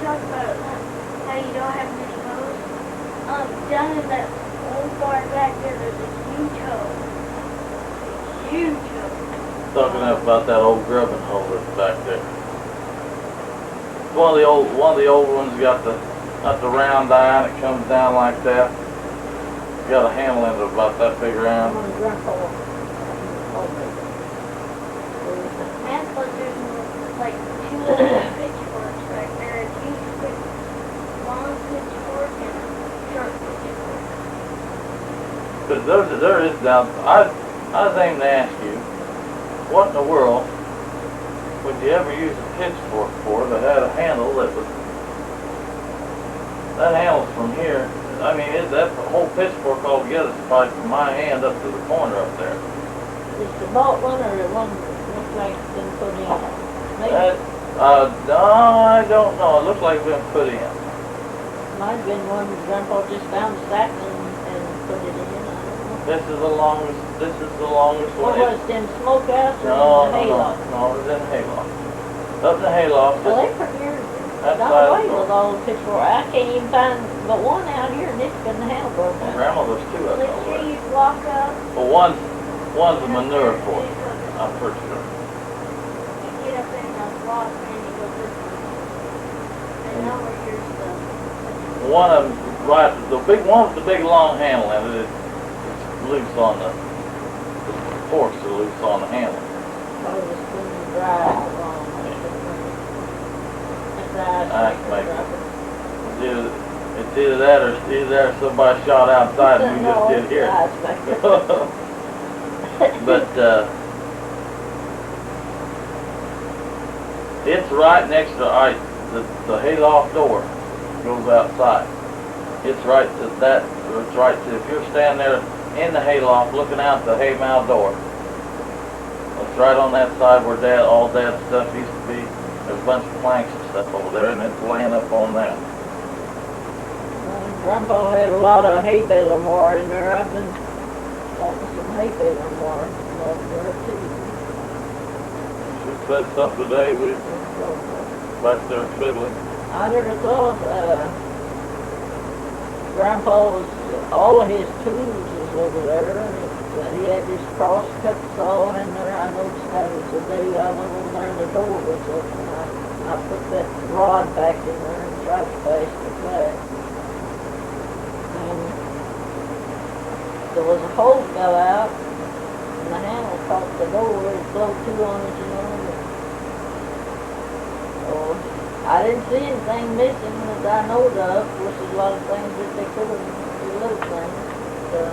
talk about how you don't have many hoes. Down in that old barn back there, there's a huge hole. Huge hole. Talking about that old grubbing hole that's back there. One of the old ones got the round eye and it comes down like that. Got a handle in it about that big around. And plus there's like two little pitchforks right there. A huge long pitchfork and a short pitchfork. But there is down. I was aiming to ask you, what in the world would you ever use a pitchfork for that had a handle that was, that handle's from here. I mean, that's the whole pitchfork altogether is probably from my hand up to the corner up there. Is the bought one or the one that looks like it's been put in? Maybe. No, I don't know. It looks like it's been put in. Might have been one that Grandpa just found the stack and put it in. I don't know. This is the longest What one. was it, in the smokehouse or No, in the hayloft? no, it was in the hayloft. Up in the hayloft. Well, they pretty near That's got why away with all the pitchforks. I can't even find but one out here and it's been the handle broken. Grandma, there's two of Make them. sure you walk up. Well, one's a manure fork. I'm pretty sure. You get up in the walk and you go this way. And now where here's the... One of them, right, the big one with the big long handle in it, it's loose on the forks are loose on the handle. Probably was clean dry wrong. I can make it. It's either that or somebody shot outside and we just did here. But it's right next to the hayloft door goes outside. It's right to that. It's right to, if you're standing there in the hayloft looking out the hay mow door. It's right on that side where all Dad's stuff used to be. There's a bunch of planks and stuff over there, and it's laying up on that. Grandpa had a lot of hay baler wire in there. I've been wanting some hay baler wire there too. Should said something today with back there fiddling. I never thought Grandpa was, all of his tools was over there. He had his cross-cut saw in there. I noticed that was the day I went over there and the door was open. I put that rod back in there and tried to fast it back. And there was a hole fell out and the handle caught the door. It flowed two on it, you know. So I didn't see anything missing that I know of. Of course, there's a lot of things that they could have, the little things. The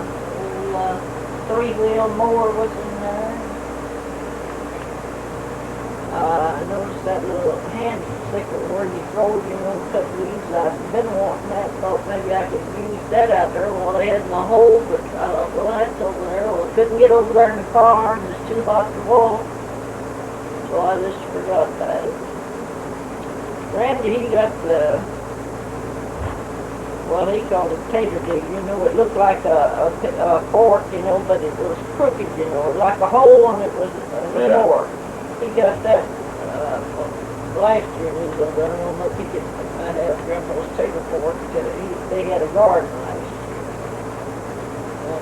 old three-wheel mower was in there. I noticed that little hand sickle where you throw, cut leaves. I've been wanting that. Thought maybe I could use that out there while they had my hole, but I thought, well, that's over there. Well, I couldn't get over there in the car, and it's too hot to walk. So I just forgot about it. Randy, he got the, well, he called it tater dig, it looked like a fork, but it was crooked, like a hole and it was a fork. He got that last year when he was over there. I don't know if he could have Grandpa's tater fork. They had a garden last year. And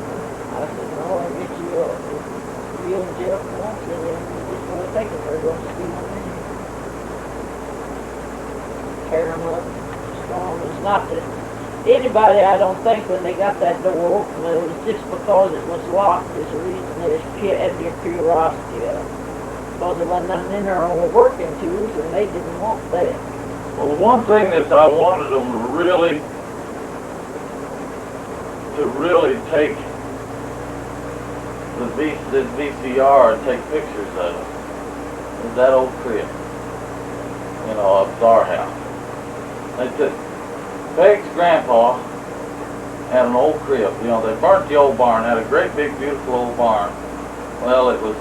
I said, no, I'll get you up. If you and Jeff want to, then you just want to take it. They're going to see one in. Tear them up strong. It's not that anybody, I don't think, when they got that door open, it was just because it was locked is the reason they just had their curiosity out. Because there wasn't nothing in there on working tools, and they didn't want that. Well, the one thing that I wanted them to really take the VCR and take pictures of it is that old crib, up at our house. They took Peg's grandpa had an old crib. They burnt the old barn, had a great big beautiful old barn. Well, it was,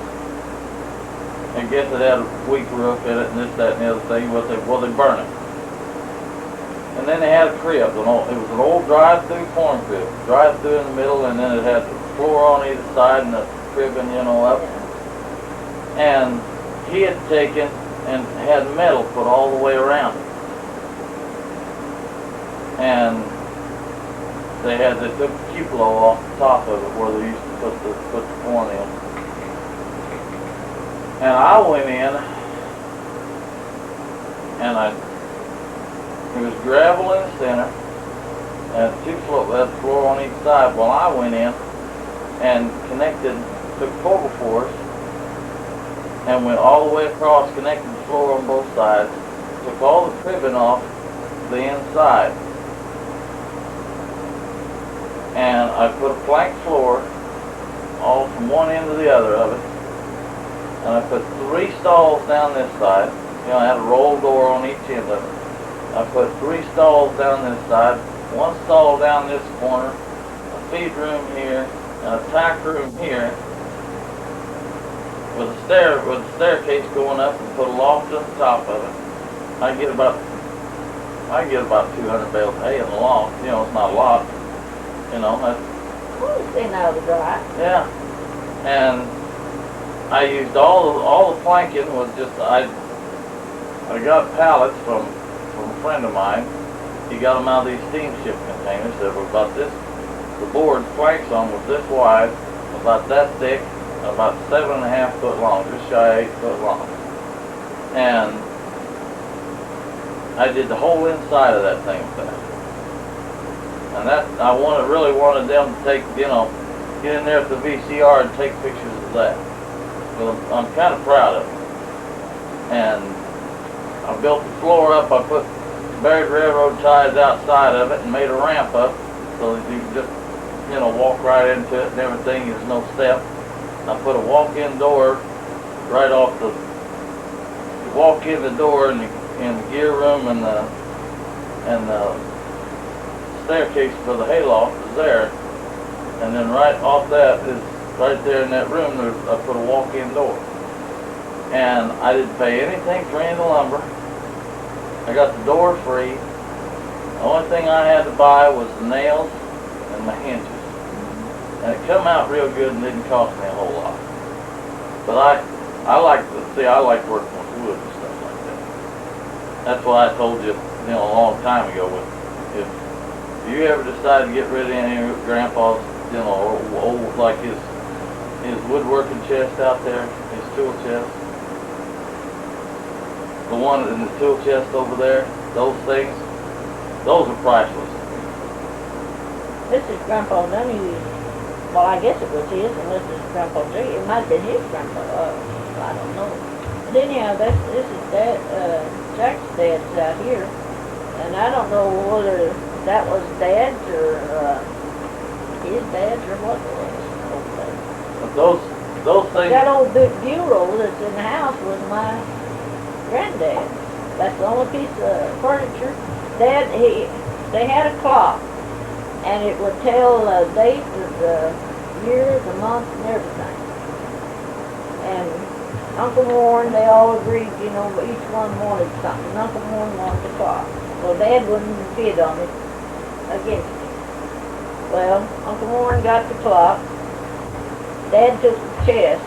I guess it had a weak roof in it and this, that, and the other thing, but they burned it. And then they had a crib. It was an old drive-through corn crib. Drive-through in the middle, and then it had the floor on either side and the cribbing, up. And he had taken and had metal put all the way around it. and they took the cupola off the top of it where they used to put the corn in. And I went in, and it was gravel in the center, and the floor on each side. Well, I went in and took 4x4s, and went all the way across, connected the floor on both sides, took all the cribbing off the inside, and I put a plank floor all from one end to the other of it, and I put 3 stalls down this side. You know, I had a roll door on each end of it. I put 3 stalls down this side, 1 stall down this corner, a feed room here, and a tack room here, with a staircase going up, and put a loft on the top of it. I get about 200 bales of hay in the loft. You know, it's not a lot. You know, that's, Well, it's been out of the dry. yeah. And I used all the planking was just I got pallets from a friend of mine. He got them out of these steamship containers that were about this. The board planks on was this wide, about that thick, about 7.5 foot long, just shy of 8 foot long. And I did the whole inside of that thing with that. And that, I really wanted them to take, you know, get in there at the VCR and take pictures of that. Well, I'm kind of proud of it. And I built the floor up, I put buried railroad ties outside of it and made a ramp up so that you can just, you know, walk right into it and everything. There's no step. I put a walk-in door right off you walk in the door in the gear room, and the staircase for the hayloft is there. And then right off that is right there in that room. I put a walk-in door, and I didn't pay anything for any of the lumber. I got the door free. The only thing I had to buy was the nails and my hinges. And it come out real good and didn't cost me a whole lot. But I like working with wood and stuff like that. That's why I told you, you know, a long time ago, if you ever decide to get rid of any of your grandpa's, you know, old, like his woodworking chest out there, his tool chest, the one in the tool chest over there, those things, those are priceless. This is Grandpa Donahoo. Well, I guess it was his, unless it's Grandpa G. It might have been his grandpa. I don't know. But anyhow, this is Dad, Jack's dad's out here, and I don't know whether that was Dad's or his dad's or what it was. But those things. That old big bureau that's in the house was my granddad. That's the only piece of furniture. Dad, they had a clock, and it would tell the date of the year, the month, and everything. And Uncle Warren, they all agreed, you know, but each one wanted something. Uncle Warren wanted the clock. Well, Dad wouldn't bid on it against it. Well, Uncle Warren got the clock. Dad took the chest,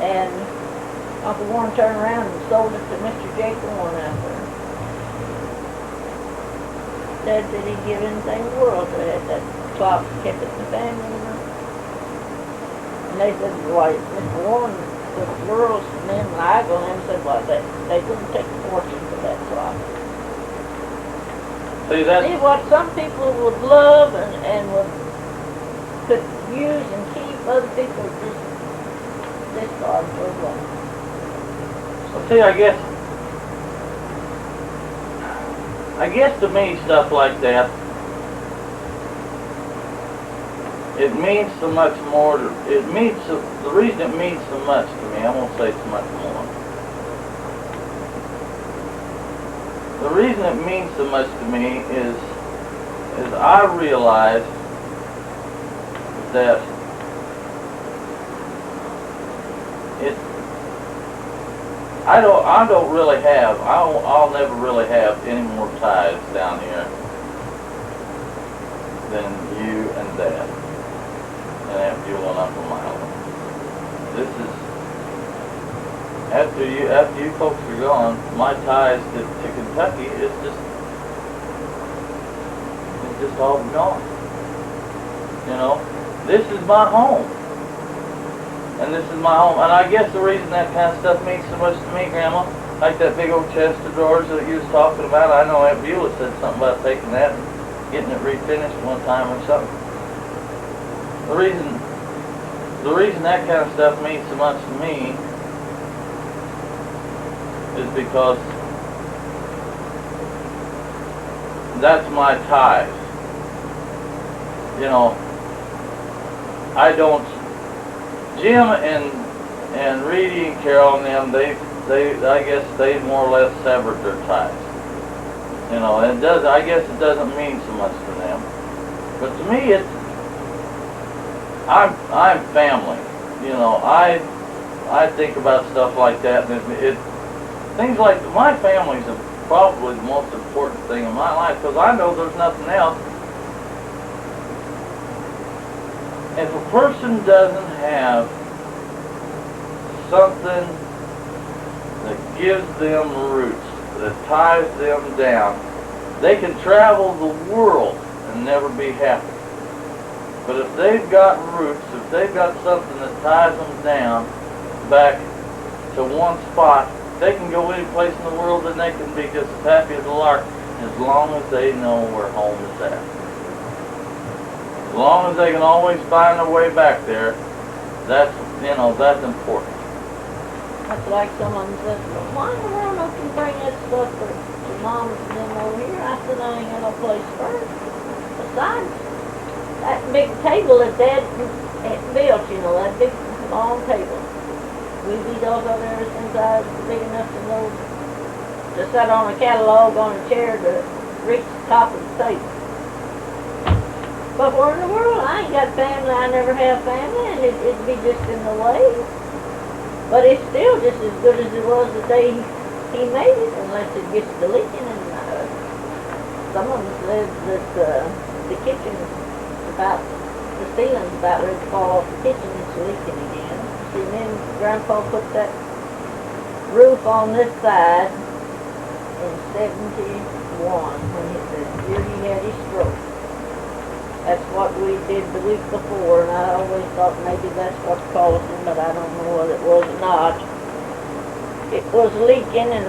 and Uncle Warren turned around and sold it to Mr. Jake Warren out there. Dad said he'd give anything in the world to have that clock, kept it in the family, you know. And they said, well, Mr. Warren took the girls, and then when I go in and said, well, they wouldn't take a fortune for that clock. See what some people would love and could use and keep, other people just discard for what. Well, see, I guess to me, stuff like that, it means so much more. The reason it means so much to me, I won't say so much more. The reason it means so much to me is I realize that I'll never really have any more ties down here than you and Dad, and after you and Uncle Milo. This is, after you folks are gone, my ties to Kentucky is just, just all gone. You know, this is my home. And this is my home. And I guess the reason that kind of stuff means so much to me, Grandma, like that big old chest of drawers that you was talking about, I know Aunt Beulah said something about taking that and getting it refinished one time or something. The reason that kind of stuff means so much to me is because that's my ties. You know, I don't. Jim and Reedy and Carol and them, they I guess they more or less severed their ties. You know, and I guess it doesn't mean so much to them. But to me, I'm family. You know, I think about stuff like that, and things like my family's probably the most important thing in my life, because I know there's nothing else. If a person doesn't have something that gives them roots, that ties them down, they can travel the world and never be happy. But if they've got roots, if they've got something that ties them down back to one spot, they can go any place in the world and they can be just as happy as a lark, as long as they know where home is at. As long as they can always find their way back there, that's important. That's like someone says, well, why in the world don't you bring that stuff to Mom and them over here? I said, I ain't got no place for it. Besides, that big table that Dad had built, you know, that big long table. We've eat those over there since I was big enough to know to sit on a catalog on a chair to reach the top of the table. But where in the world? I ain't got family, I never have family, and it'd be just in the way. But it's still just as good as it was the day he made it, unless it gets to leaking. And someone said that the kitchen the ceiling's about ready to fall off the kitchen, it's leaking again. See, then Grandpa put that roof on this side in 71 when the year he had his stroke. That's what we did the week before, and I always thought maybe that's what caused him, but I don't know whether it was or not. It was leaking, and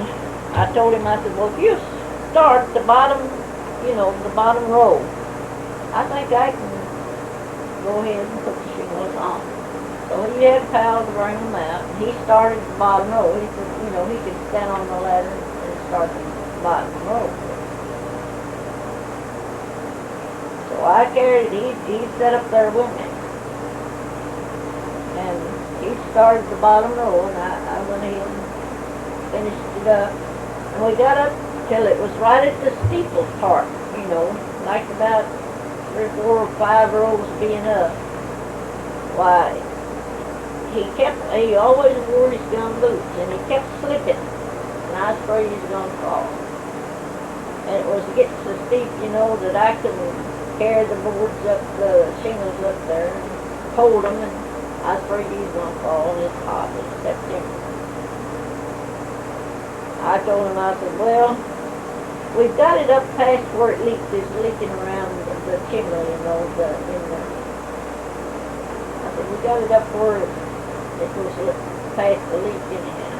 I told him, I said, well, if you start the bottom, you know, the bottom row, I think I can go ahead and put the shingles on. So he had power to bring them out, and he started the bottom row. He said, you know, he could stand on the ladder and start the bottom row. So I carried it, he sat up there with me. And he started the bottom row, and I went ahead and finished it up. And we got up till it was right at the steeple part, you know, like about 3 or 4 or 5 rows being up. Why, he always wore his gum boots, and he kept slipping, and I was afraid he was going to fall. And it was getting so steep, you know, that I couldn't carry the boards up, the shingles up there, and hold them, and I was afraid he was going to fall, and it's hot, it's September. I told him, I said, well, we've got it up past where it leaks, it's leaking around the chimney, you know, I said, we got it up where it was past the leak anyhow.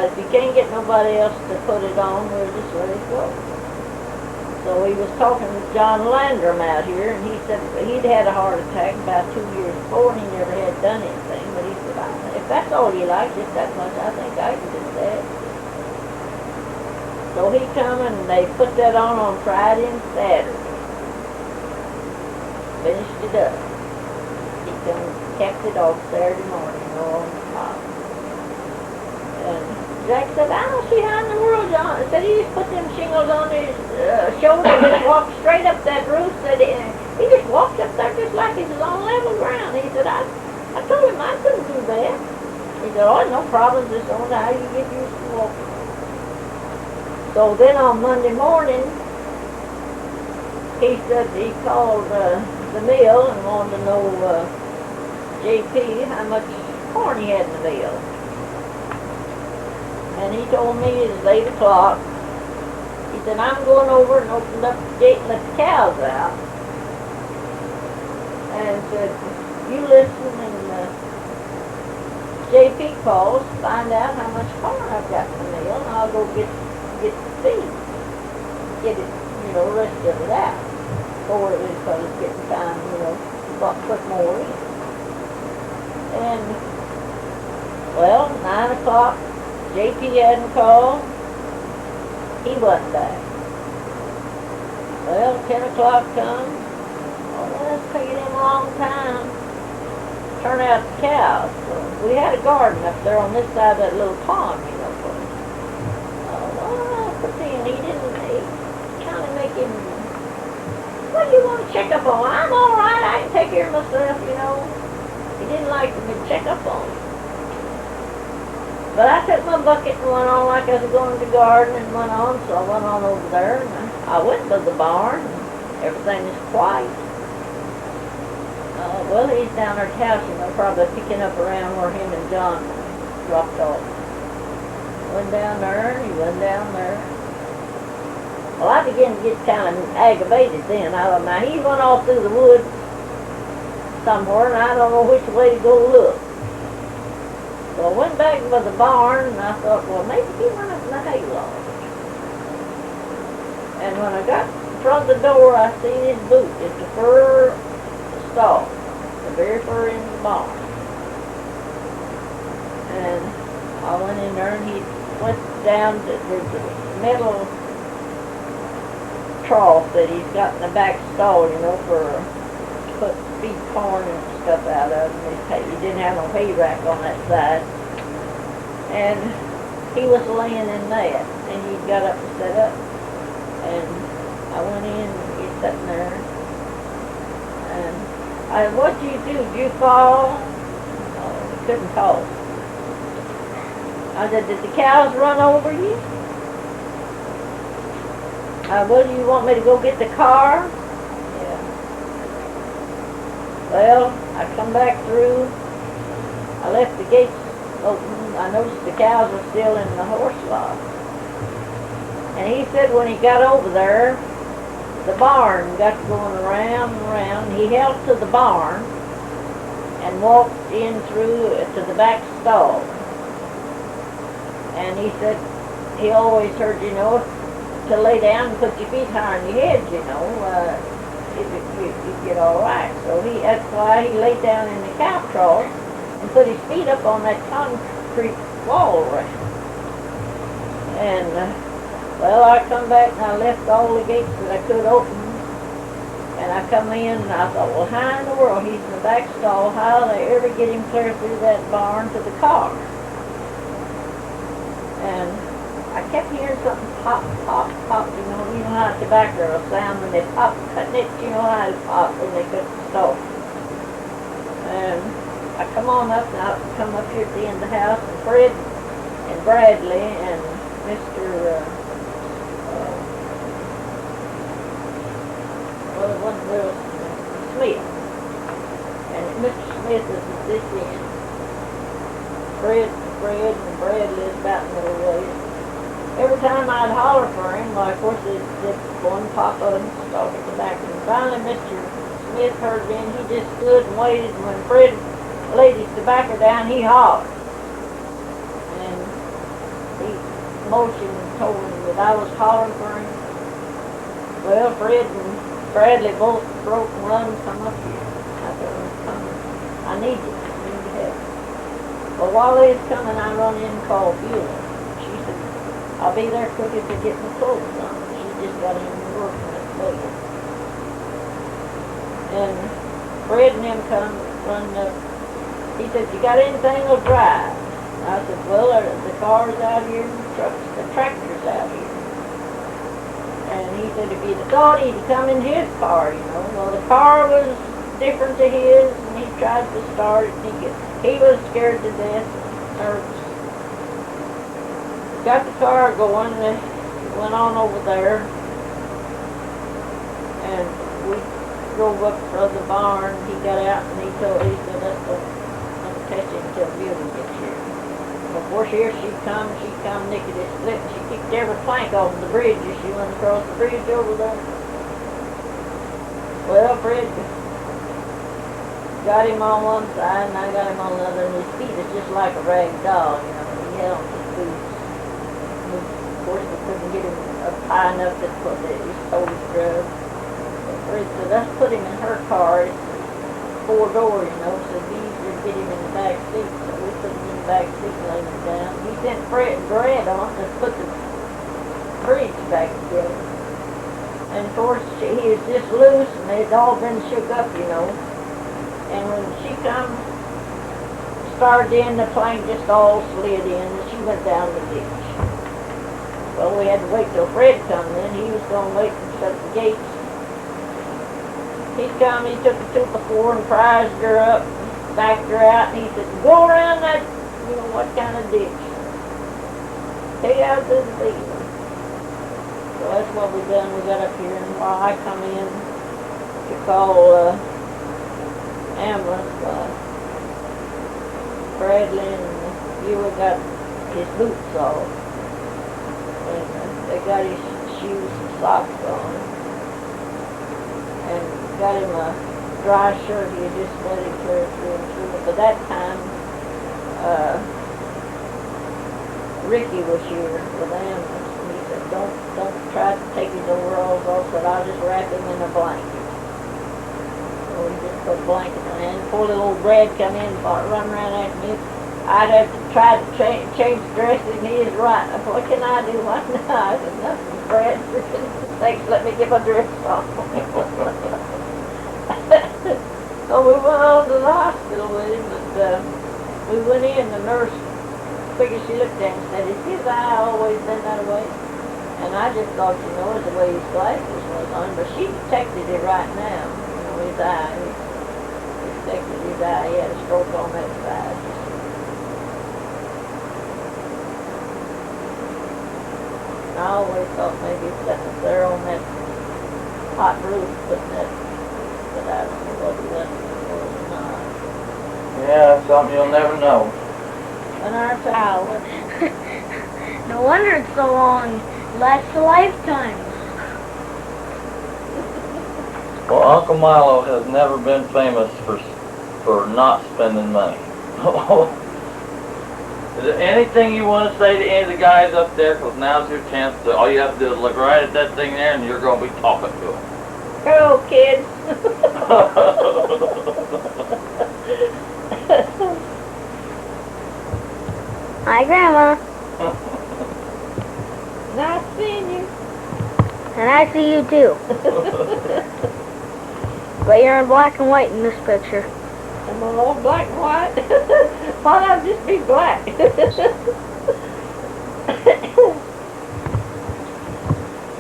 If you can't get nobody else to put it on, we'll just let it go. So he was talking with John Landrum out here, and he said he'd had a heart attack about 2 years before, and he never had done anything. But he said, if that's all you like, just that much, I think I can do that. So he come and they put that on Friday and Saturday. Finished it up. He come kept it off Saturday morning, you know, on the top. And Jack said, I don't see how in the world, John. Said he just put them shingles on his shoulders and walked straight up that roof. Said he just walked up there just like he was on level ground. He said, I told him I couldn't do that. He said, oh, no problem, just on how you get used to walking. So then on Monday morning, he said he called the mill and wanted to know JP how much corn he had in the mill. And he told me it was 8 o'clock. He He said, I'm going over and opened up the gate and let the cows out. And said, you listen and JP calls, find out how much corn I've got in the mill, and I'll go get the feed. Get it, the rest of it out. Before it is, because it's getting time, to put more in. And, well, 9 o'clock, JP hadn't called. He wasn't back. Well, 10 o'clock comes. Oh, that's taking him a long time. Turn out the cows. So we had a garden up there on this side of that little pond, well, pretty, and he kind of make him, what do you want to check up on? I'm all right, I can take care of myself, He didn't like me to check up on him. But I took my bucket and went on like I was going to the garden and went on, so I went on over there and I went to the barn and everything is quiet. Well, he's down there at the house, probably picking up around where him and John dropped off. Went down there and he went down there. Well, I began to get kind of aggravated then. Now, he went off through the woods somewhere and I don't know which way to go look. So I went back to the barn and I thought, well, maybe he went up in the hayloft. And when I got in front of the door, I seen his boot. It's the fur stall, the very fur in the barn. And I went in there and he went down to the metal trough that he's got in the back stall, for put feed corn and stuff out of, and he didn't have no hay rack on that side. And he was laying in that, and he got up and set up. And I went in, and he's sitting there. And I said, what'd you do? Did you fall? Oh, he couldn't talk. I said, did the cows run over you? Well, do you want me to go get the car? Yeah. Well, I come back through. I left the gates open. I noticed the cows were still in the horse loft. And he said when he got over there, the barn got going around and around. He held to the barn and walked in through to the back stall. And he said he always heard, to lay down and put your feet higher on your head, you'd get all right. So that's why he laid down in the cow trough and put his feet up on that concrete wall right. And, well, I come back and I left all the gates that I could open. And I come in and I thought, well, how in the world, he's in the back stall, how will they ever get him clear through that barn to the car? And I kept hearing something pop, pop, pop, you know how tobacco will sound when they pop, cutting it, how it pop when they cut the stalk. And I come on up and I come up here at the end of the house, and Fred and Bradley and Mr. Smith. And Mr. Smith is at this end. Fred and Bradley is about in the middle way. Every time I'd holler for him, of course, they'd one pop up and stalk at the back. And finally, Mr. Smith heard me, and he just stood and waited. And when Fred laid his tobacco down, he hollered. And he motioned and told him that I was hollering for him. Well, Fred and Bradley both broke and run and come up here. I said, I need you. I need to help. Well, while they was coming, I run in and called Beulah. She said, I'll be there quick if you get my clothes on. She just got in and working at the lady. And Fred and them come running up. He said, you got anything to drive? And I said, well, the car's out here and the tractor's out here. And he said, if you'd thought he'd come in his car, Well, the car was different to his, and he tried to start it, and he was scared to death, nervous. Got the car going, and went on over there, and we drove up to the barn. He got out, and he said, let's catch him until Billy gets here. Of course, here she come lickety-split, and she kicked every plank off the bridge as she went across the bridge over there. Well, Fred got him on one side, and I got him on the other, and his feet is just like a rag doll, you know. He had on his boots. Of course, we couldn't get him up high enough to put his toes drugged. So Fred said, let's put him in her car. It's 4-door, you know, so it'd be easier to get him in the back seat. So we put him in the back seat and laid him down. He sent Brad on to put the bridge back together. And of course, he was just loose, and they'd all been shook up, you know. And when she started in, the plane just all slid in, and she went down the ditch. Well, we had to wait till Fred come in. He was going to wait and shut the gates. He come, he took the 2x4 and prized her up, backed her out, and he said, go around that, you know, what kind of ditch. Take out to the field. So that's what we done. We got up here, and while I come in to call ambulance, Bradley and Ewa got his boots off. And they got his shoes and socks on. And got him a dry shirt. He had just let him tear it through and through. But by that time, Ricky was here with the ambulance. And he said, don't try to take his overalls off. Said, I'll just wrap him in a blanket. So he just put a blanket on. And poor little old Brad come in and run around after me. I'd have to try to change dresses, and he is right. I said, what can I do? What now? I said, nothing, Brad. Thanks, let me get my dress off. So we went on to the hospital with him, but we went in, the nurse figured, she looked at him and said, is his eye always been that way? And I just thought, you know, it's the way his glasses was on, but she detected it right now, you know, his eye. He detected his eye. He had a stroke on that side. I always thought maybe it's sitting up there on that hot roof putting that, but I don't know whether that was or not. Yeah, that's something you'll never know. And our child, No wonder it's so long. Lasts a lifetime. Well, Uncle Milo has never been famous for not spending money. Is there anything you want to say to any of the guys up there? Because now's your chance to, all you have to do is look right at that thing there and you're going to be talking to them. hello kids. Hi, Grandma. Nice seeing you. And I see you too. But you're in black and white in this picture. I'm all black and white. Why not just be black?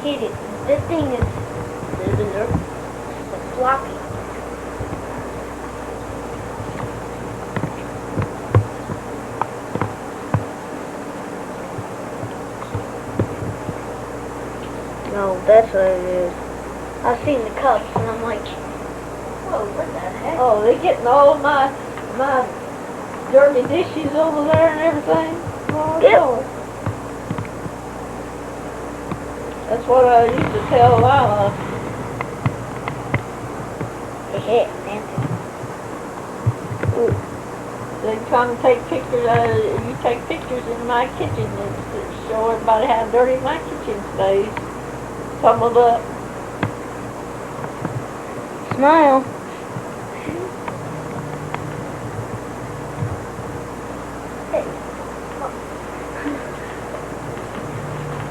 Hit it. This thing is floppy. No, that's what it is. I've seen the cups and I'm like, whoa, what the heck? Oh, they getting all of my dirty dishes over there and everything. Oh, Yep. Lord. That's what I used to tell Lila. Heck, Nancy. They come and take pictures. You take pictures in my kitchen and show everybody how dirty my kitchen stays. Tumbled up. Smile.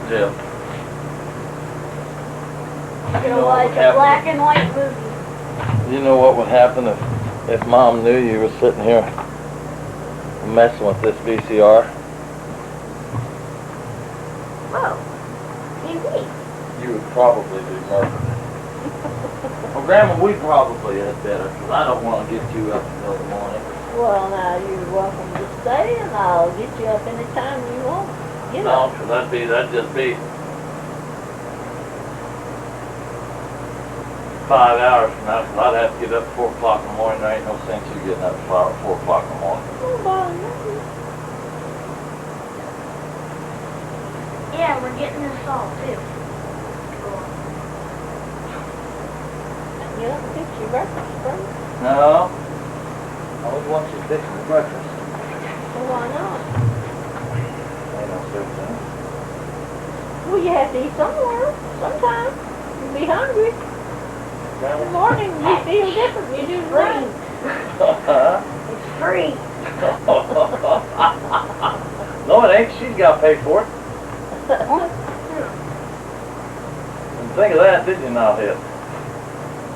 Yeah. You know, like a black and white movie. You know what would happen if Mom knew you were sitting here messing with this VCR? Whoa. TV. You would probably be murdered. Well, Grandma, we probably had better, because I don't want to get you up until the morning. Well, now you're welcome to stay, and I'll get you up anytime you want. Get No, up. because that'd just be 5 hours from now, because I'd have to get up at 4 o'clock in the morning. There ain't no sense you getting up at 4 o'clock in the morning. Oh, bother me. yeah, we're getting the salt too. You don't fix your breakfast, bro? No. I was want you fixing the breakfast. Well, why not? Ain't no such thing. Well, you have to eat somewhere, sometime. You'll be hungry. In the morning, you feel different. You do Free. right. It's free. No, it ain't. She's got to pay for it. And think of that, did you not, hit?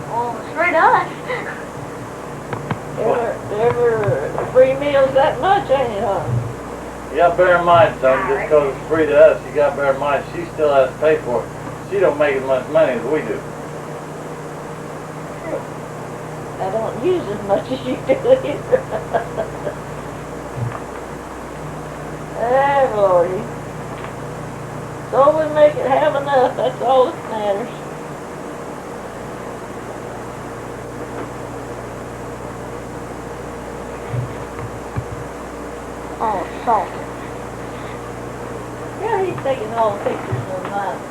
Well, it's free to us. Ever free meals that much, ain't it, huh? You got to bear in mind, son, just because it's free to us, you got to bear in mind she still has to pay for it. She don't make as much money as we do. I don't use as much as you do either. Ah, Lordy. So we make it have enough, that's all that matters. Oh, salt. Yeah, he's taking all the pictures of nice.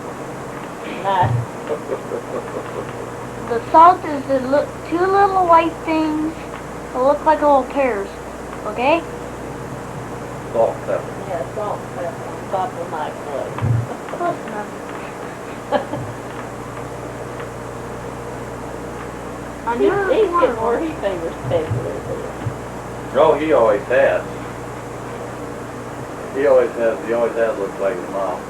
The salt is the two little white things that look like little pears. Okay? Salt and pepper. Yeah, salt and pepper on top of my plate. Close enough. I He's knew it was getting one. where he favors pepper. Oh, he always has. He always has looked like his mom.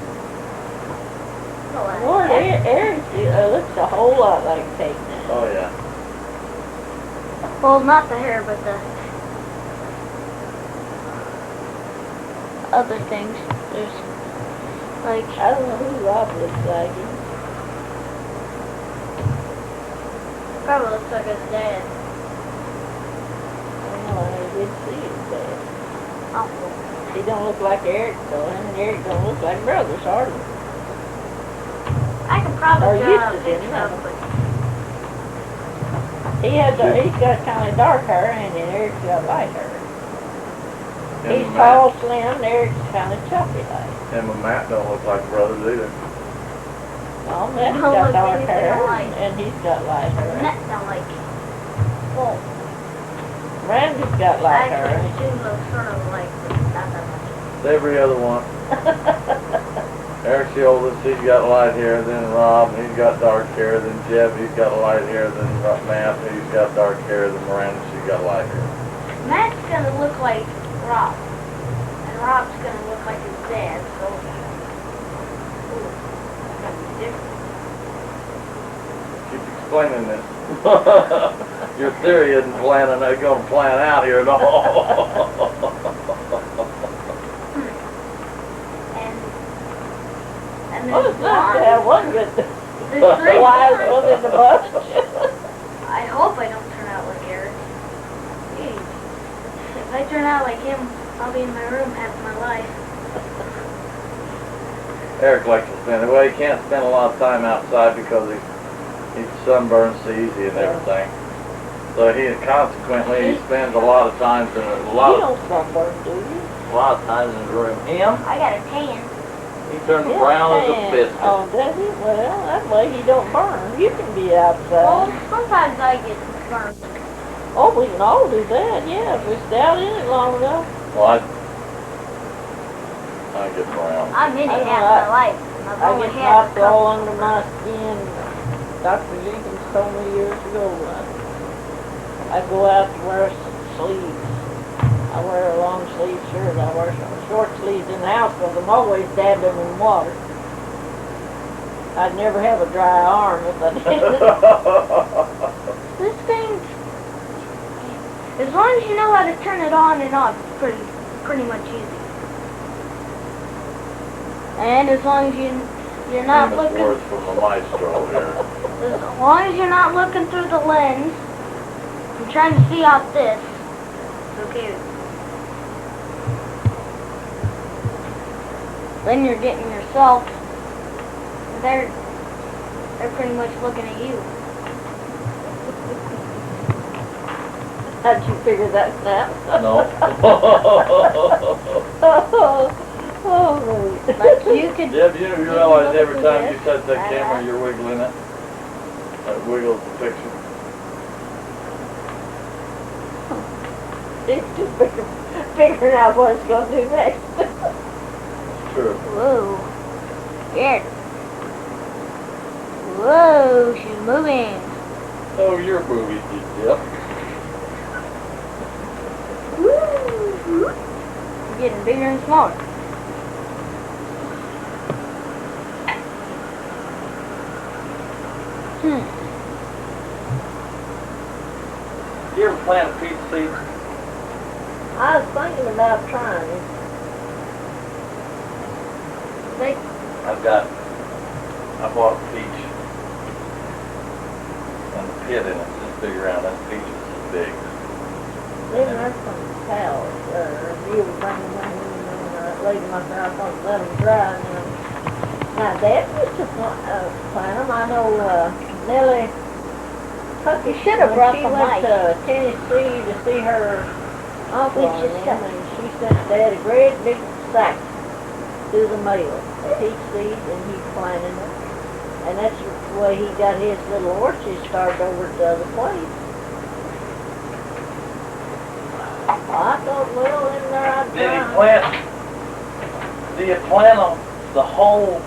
Lord, Eric looks a whole lot like Peyton. Oh, yeah. Well, not the hair, but the other things. There's like I don't know who Rob looks like. probably looks like his dad. I don't know, I did see his dad. Oh, He don't look like Eric, though. Him and Eric don't look like brothers, hardly. I can probably Or draw used a to be, picture no. of it. He's got kind of dark hair, and then Eric's got light hair. Him He's and tall, slim, and Eric's kind of chubby like. Him and Matt don't look like brothers either. Well, Matt's Don't got look dark anything hair, alike. and he's got light hair. That's not like. Well, Randy's got light actually, hair. the two look sort of like, but not that much. Every other one. Eric's the oldest, he's got light hair, then Rob, he's got dark hair, then Jeff, he's got light hair, then Matt, he's got dark hair, then Miranda, she's got light hair. Matt's gonna look like Rob, and Rob's gonna look like his dad. So, ooh, it's gonna be different. Keep explaining this. Your theory isn't going to plan out here at all. And Well, then it's nice to have one good the three wise one in the bunch. I hope I don't turn out like Eric. Jeez. If I turn out like him, I'll be in my room half my life. Eric likes to spend, well, he can't spend a lot of time outside because he's sunburned so easy and everything. So consequently, he spends a lot of times in You don't sunburn, do you? a lot of times in his room. Him, I got a tan. he turns Yeah, brown as a man. biscuit. Oh, does he? Well, that way he don't burn. You can be Well, outside. sometimes I get burned. Oh, we can all do that, yeah, if we stay out in it long enough. Well, I get brown. I'm in I it know, half my life. and I've I only get had a knocked all couple. under my skin. Dr. Jenkins told me years ago I go out to wear sleeves. I wear a long sleeve shirt. I wear some short sleeves in the house because I'm always dabbing in water. I'd never have a dry arm if I didn't. This thing, as long as you know how to turn it on and off, it's pretty much easy. And as long as you're not Famous looking, words from the maestro here. as long as you're not looking through the lens, I'm trying to see out this. It's okay. Then you're getting yourself. They're pretty much looking at you. How'd you figure that out? No. Oh, really? Like you could. Deb, you realize every look time at you touch that this. camera, you're wiggling it. That wiggles the picture. It's just figuring out what it's gonna do next. True. Whoa. Yeah. Whoa, she's moving. Oh, you're movie, Deb. Woo. Getting bigger and smaller. You ever plant a peach seed? I was thinking about trying it. I bought a peach and the pit in it's just big around. That peach is just big. Then there's some cows, you were bringing them in and leaving them up there, I thought let them dry and then. Now Dad used to plant them, I know, Nellie Puckett, You should have when brought she some went lights. to Tennessee to see her uncle We and just them, and she sent Dad a great big sack through the mail, of peach seeds, and he planted it. And that's the way he got his little orchard started over at the other place. I thought, well, in there I'd Did he try. plant? Do you plant them the whole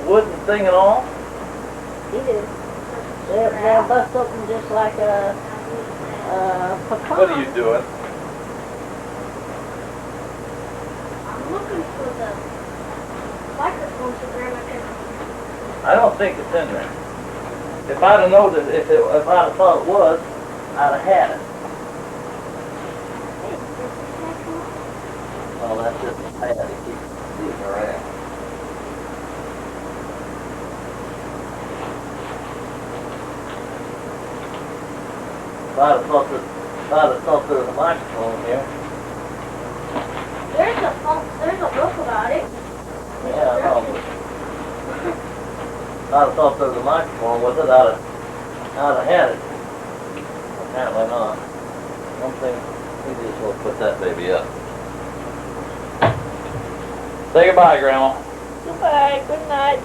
wooden thing and all? He did. They'll bust open just like a pecan. What are you doing? I'm looking for the microphone to grab my camera. I don't think it's in there. If I'd have known that, if I'd have thought it was, I'd have had it. Well, that's just a pad to keep these around. If I'd have thought there was a microphone here. There's a book about it. Yeah, I know, but I'd have thought there was a microphone with it, I'd have had it. Apparently not. One thing, we just want to put that baby up. Say goodbye, Grandma. Goodbye, good night.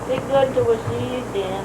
Be good till we see you again.